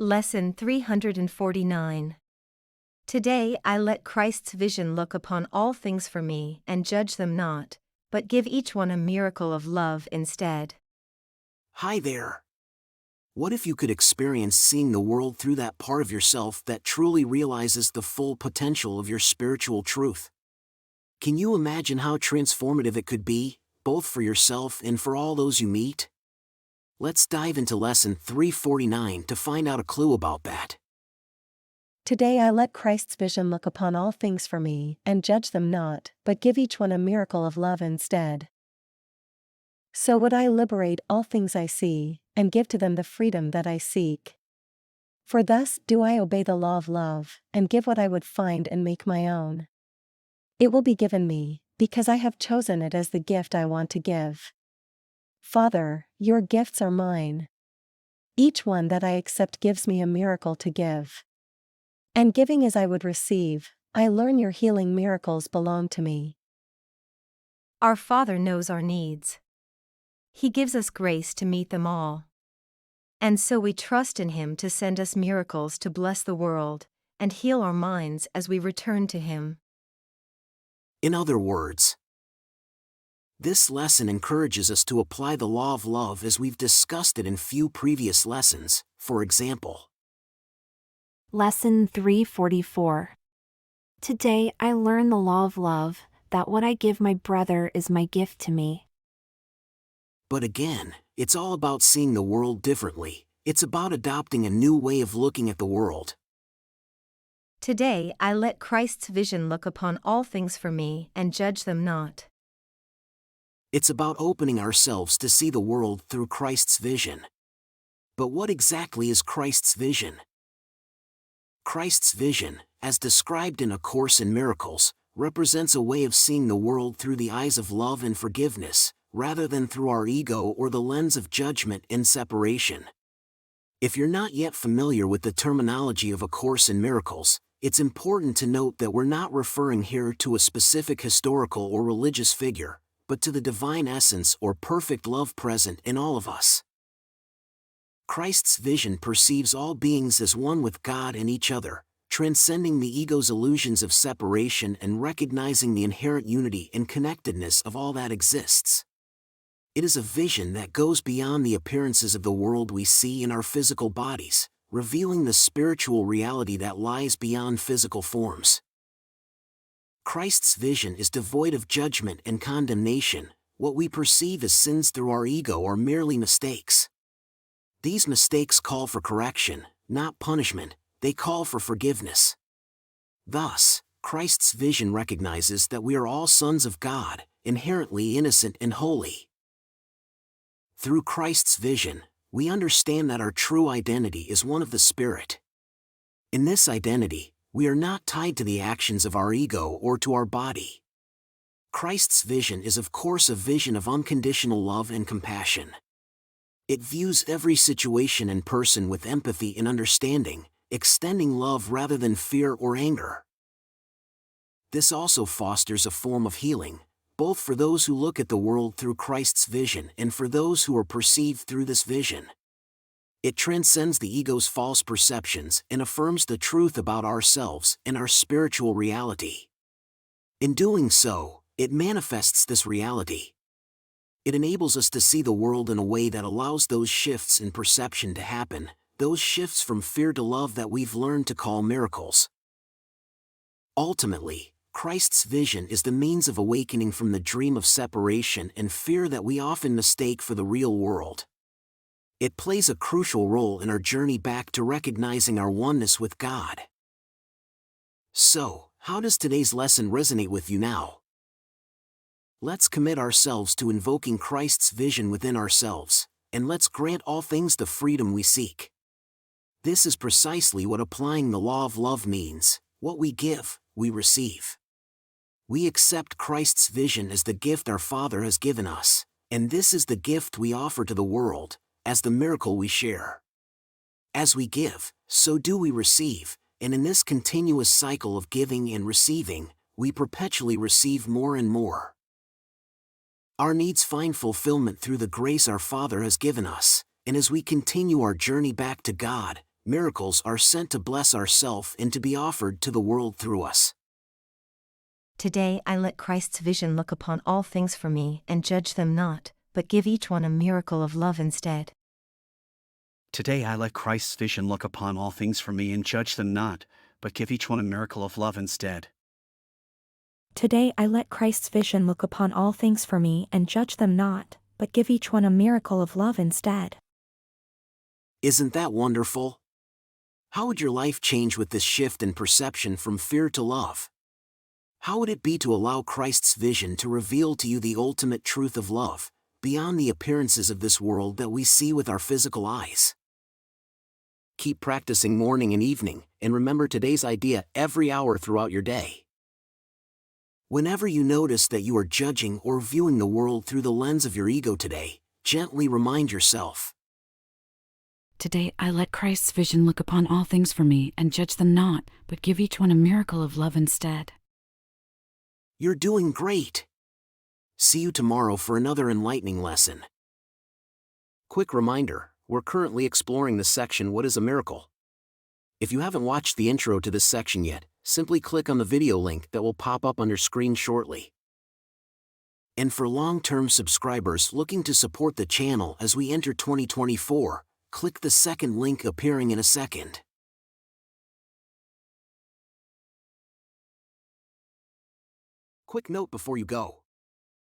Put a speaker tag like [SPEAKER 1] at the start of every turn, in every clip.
[SPEAKER 1] Lesson 349. Today I let Christ's vision look upon all things for me and judge them not, but give each one a miracle of love instead.
[SPEAKER 2] Hi there. What if you could experience seeing the world through that part of yourself that truly realizes the full potential of your spiritual truth? Can you imagine how transformative it could be, both for yourself and for all those you meet? Let's dive into Lesson 349 to find out a clue about that.
[SPEAKER 3] Today I let Christ's vision look upon all things for me and judge them not, but give each one a miracle of love instead. So would I liberate all things I see, and give to them the freedom that I seek. For thus do I obey the law of love, and give what I would find and make my own. It will be given me, because I have chosen it as the gift I want to give. Father, your gifts are mine. Each one that I accept gives me a miracle to give. And giving as I would receive, I learn your healing miracles belong to me.
[SPEAKER 1] Our Father knows our needs. He gives us grace to meet them all. And so we trust in Him to send us miracles to bless the world and heal our minds as we return to Him.
[SPEAKER 2] In other words, this lesson encourages us to apply the law of love as we've discussed it in few previous lessons. For example,
[SPEAKER 4] Lesson 344. Today I learn the law of love, that what I give my brother is my gift to me.
[SPEAKER 2] But again, it's all about seeing the world differently. It's about adopting a new way of looking at the world.
[SPEAKER 1] Today I let Christ's vision look upon all things for me and judge them not.
[SPEAKER 2] It's about opening ourselves to see the world through Christ's vision. But what exactly is Christ's vision? Christ's vision, as described in A Course in Miracles, represents a way of seeing the world through the eyes of love and forgiveness, rather than through our ego or the lens of judgment and separation. If you're not yet familiar with the terminology of A Course in Miracles, it's important to note that we're not referring here to a specific historical or religious figure, but to the divine essence or perfect love present in all of us. Christ's vision perceives all beings as one with God and each other, transcending the ego's illusions of separation and recognizing the inherent unity and connectedness of all that exists. It is a vision that goes beyond the appearances of the world we see in our physical bodies, revealing the spiritual reality that lies beyond physical forms. Christ's vision is devoid of judgment and condemnation. What we perceive as sins through our ego are merely mistakes. These mistakes call for correction, not punishment. They call for forgiveness. Thus, Christ's vision recognizes that we are all sons of God, inherently innocent and holy. Through Christ's vision, we understand that our true identity is one of the Spirit. In this identity, we are not tied to the actions of our ego or to our body. Christ's vision is of course a vision of unconditional love and compassion. It views every situation and person with empathy and understanding, extending love rather than fear or anger. This also fosters a form of healing, both for those who look at the world through Christ's vision and for those who are perceived through this vision. It transcends the ego's false perceptions and affirms the truth about ourselves and our spiritual reality. In doing so, it manifests this reality. It enables us to see the world in a way that allows those shifts in perception to happen, those shifts from fear to love that we've learned to call miracles. Ultimately, Christ's vision is the means of awakening from the dream of separation and fear that we often mistake for the real world. It plays a crucial role in our journey back to recognizing our oneness with God. So, how does today's lesson resonate with you now? Let's commit ourselves to invoking Christ's vision within ourselves, and let's grant all things the freedom we seek. This is precisely what applying the law of love means. What we give, we receive. We accept Christ's vision as the gift our Father has given us, and this is the gift we offer to the world, as the miracle we share. As we give, so do we receive, and in this continuous cycle of giving and receiving, we perpetually receive more and more. Our needs find fulfillment through the grace our Father has given us, and as we continue our journey back to God, Miracles are sent to bless ourselves and to be offered to the world through us.
[SPEAKER 1] Today I let Christ's vision look upon all things for me and judge them not, but give each one a miracle of love instead.
[SPEAKER 5] Today I let Christ's vision look upon all things for me and judge them not, but give each one a miracle of love instead.
[SPEAKER 6] Today I let Christ's vision look upon all things for me and judge them not, but give each one a miracle of love instead.
[SPEAKER 2] Isn't that wonderful? How would your life change with this shift in perception from fear to love? How would it be to allow Christ's vision to reveal to you the ultimate truth of love, beyond the appearances of this world that we see with our physical eyes? Keep practicing morning and evening, and remember today's idea every hour throughout your day. Whenever you notice that you are judging or viewing the world through the lens of your ego today, gently remind yourself.
[SPEAKER 7] Today I let Christ's vision look upon all things for me and judge them not, but give each one a miracle of love instead.
[SPEAKER 2] You're doing great. See you tomorrow for another enlightening lesson. Quick reminder, we're currently exploring the section What is a Miracle? If you haven't watched the intro to this section yet, simply click on the video link that will pop up on your screen shortly. And for long-term subscribers looking to support the channel as we enter 2024, click the second link appearing in a second. Quick note before you go.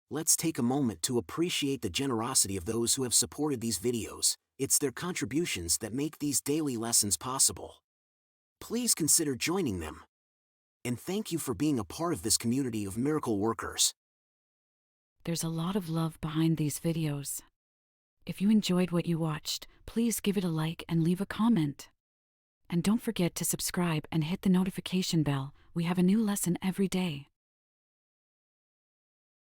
[SPEAKER 2] Let's take a moment to appreciate the generosity of those who have supported these videos. It's their contributions that make these daily lessons possible. Please consider joining them. And thank you for being a part of this community of miracle workers.
[SPEAKER 7] There's a lot of love behind these videos. If you enjoyed what you watched, please give it a like and leave a comment. And don't forget to subscribe and hit the notification bell. We have a new lesson every day.